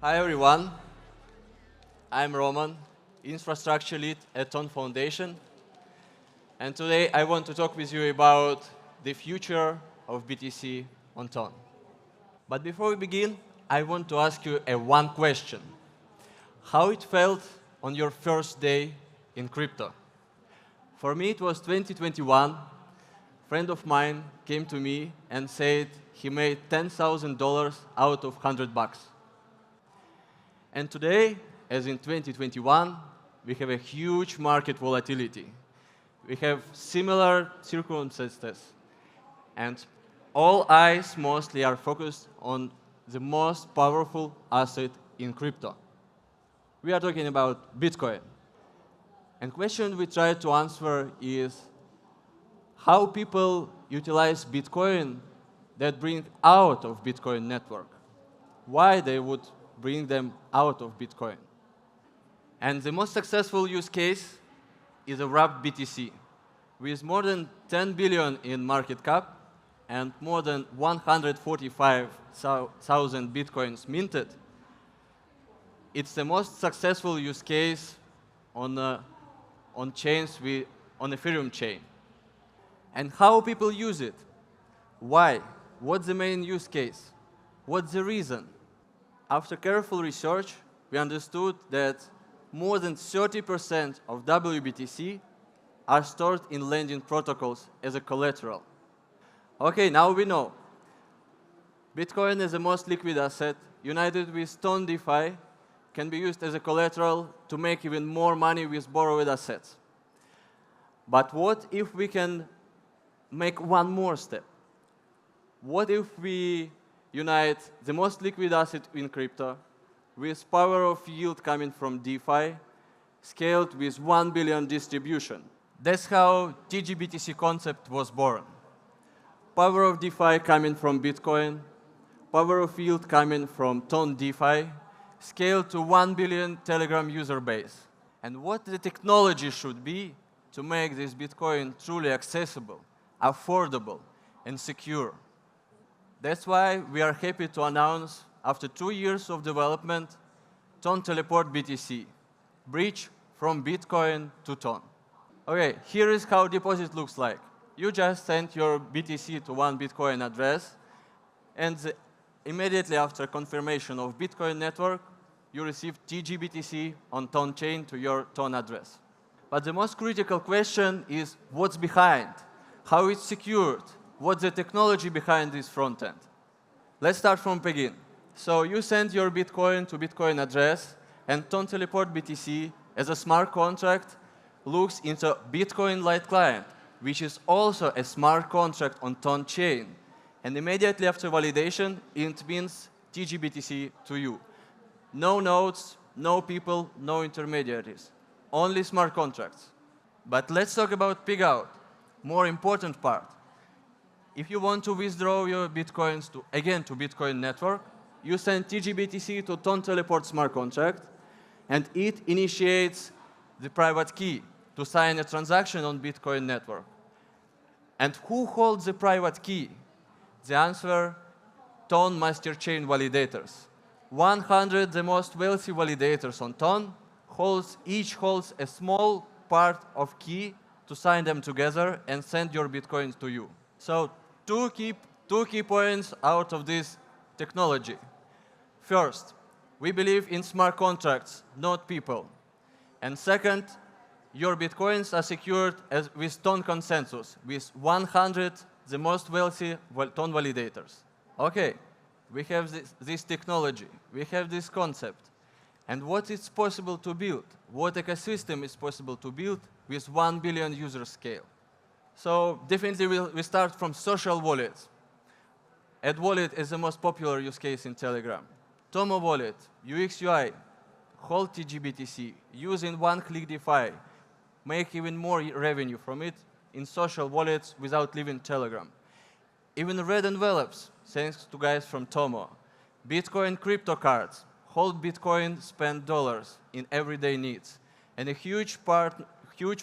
Hi everyone, I'm Roman, infrastructure lead at TON Foundation, and today I want to talk with you about the future of BTC on TON. But before we begin, I want to ask you one question. How it felt on your first day in crypto? For me, it was 2021. A friend of mine came to me and said he made $10,000 out of $100. And today, as in 2021, we have a huge market volatility. We have similar circumstances, and all eyes mostly are focused on the most powerful asset in crypto. We are talking about Bitcoin. And the question we try to answer is how people utilize Bitcoin that bring out of Bitcoin network. Why they would bring them out of Bitcoin. And the most successful use case is a wrapped BTC. With more than 10 billion in market cap and more than 145,000 Bitcoins minted, it's the most successful use case on chains on Ethereum chain. And how people use it? Why? What's the main use case? What's the reason? After careful research, we understood that more than 30% of WBTC are stored in lending protocols as a collateral. Okay, now we know. Bitcoin is the most liquid asset, united with TON DeFi, can be used as a collateral to make even more money with borrowed assets. But what if we can make one more step? What if we unite the most liquid asset in crypto with power of yield coming from DeFi, scaled with 1 billion distribution? That's how tgBTC concept was born. Power of DeFi coming from Bitcoin, power of yield coming from TON DeFi, scaled to 1 billion Telegram user base. And what the technology should be to make this Bitcoin truly accessible, affordable, and secure. That's why we are happy to announce, after 2 years of development, TON Teleport BTC, bridge from Bitcoin to TON. Okay, here is how deposit looks like. You just send your BTC to one Bitcoin address, and immediately after confirmation of Bitcoin network, you receive tgBTC on TON chain to your TON address. But the most critical question is what's behind, how it's secured, what's the technology behind this front end. Let's start from begin. So you send your Bitcoin to Bitcoin address, and TON Teleport BTC, as a smart contract, looks into Bitcoin Lite client, which is also a smart contract on TON chain. And immediately after validation, it means tgBTC to you. No nodes, no people, no intermediaries. Only smart contracts. But let's talk about pig out, more important part. If you want to withdraw your Bitcoins to Bitcoin network, you send tgBTC to TON Teleport smart contract, and it initiates the private key to sign a transaction on Bitcoin network. And who holds the private key? The answer, TON master chain validators. 100 the most wealthy validators on TON each holds a small part of key to sign them together and send your Bitcoins to you. So two key points out of this technology. First, we believe in smart contracts, not people. And second, your Bitcoins are secured with TON consensus, with 100 the most wealthy TON validators. Okay, we have this technology, we have this concept. And what is possible to build? What ecosystem is possible to build with 1 billion user scale? So definitely we start from social wallets. Add wallet is the most popular use case in Telegram. Tomo wallet, UX UI, hold tgBTC, use in one-click DeFi, make even more revenue from it in social wallets without leaving Telegram. Even red envelopes, thanks to guys from Tomo. Bitcoin crypto cards, hold Bitcoin, spend dollars in everyday needs. And a huge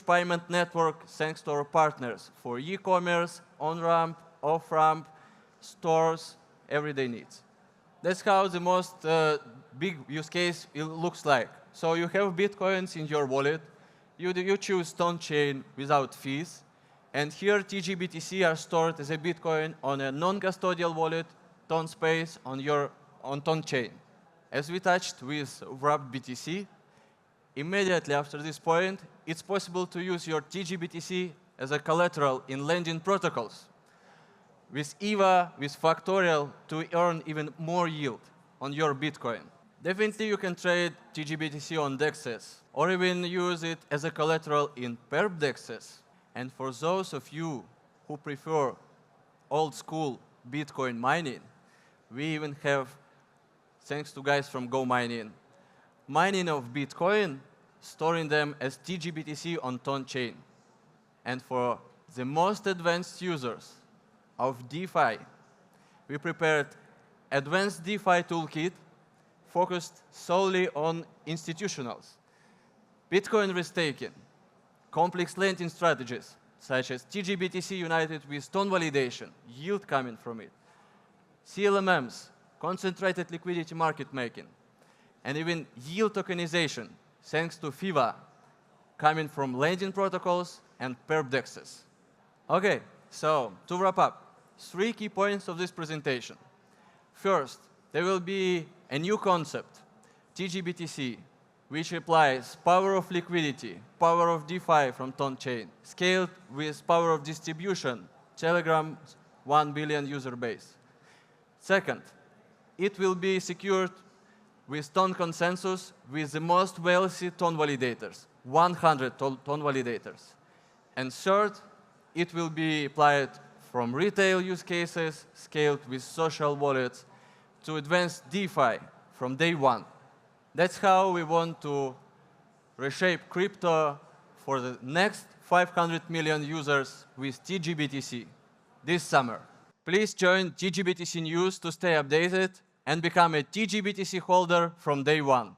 payment network thanks to our partners for e-commerce, on-ramp, off-ramp, stores, everyday needs. That's how the most big use case it looks like. So you have Bitcoins in your wallet. You choose TON chain without fees. And here tgBTC are stored as a Bitcoin on a non-custodial wallet, TON space on TON chain. As we touched with wrapped BTC, immediately after this point, it's possible to use your tgBTC as a collateral in lending protocols with EVA, with Factorial, to earn even more yield on your Bitcoin. Definitely you can trade tgBTC on DEXs, or even use it as a collateral in perp DEXs. And for those of you who prefer old school Bitcoin mining, we even have, thanks to guys from Go Mining, mining of Bitcoin, storing them as tgBTC on TON chain. And for the most advanced users of DeFi, we prepared advanced DeFi toolkit focused solely on institutionals. Bitcoin restaking, complex lending strategies, such as tgBTC united with TON validation, yield coming from it, CLMMs, concentrated liquidity market making, and even yield tokenization, thanks to FIVA, coming from lending protocols and perp DEXs. OK, so to wrap up, 3 key points of this presentation. First, there will be a new concept, tgBTC, which applies power of liquidity, power of DeFi from TON chain, scaled with power of distribution, Telegram's 1 billion user base. Second, it will be secured with TON consensus with the most wealthy TON validators, 100 TON validators. And third, it will be applied from retail use cases, scaled with social wallets, to advanced DeFi from day one. That's how we want to reshape crypto for the next 500 million users with tgBTC this summer. Please join tgBTC News to stay updated and become a tgBTC holder from day one.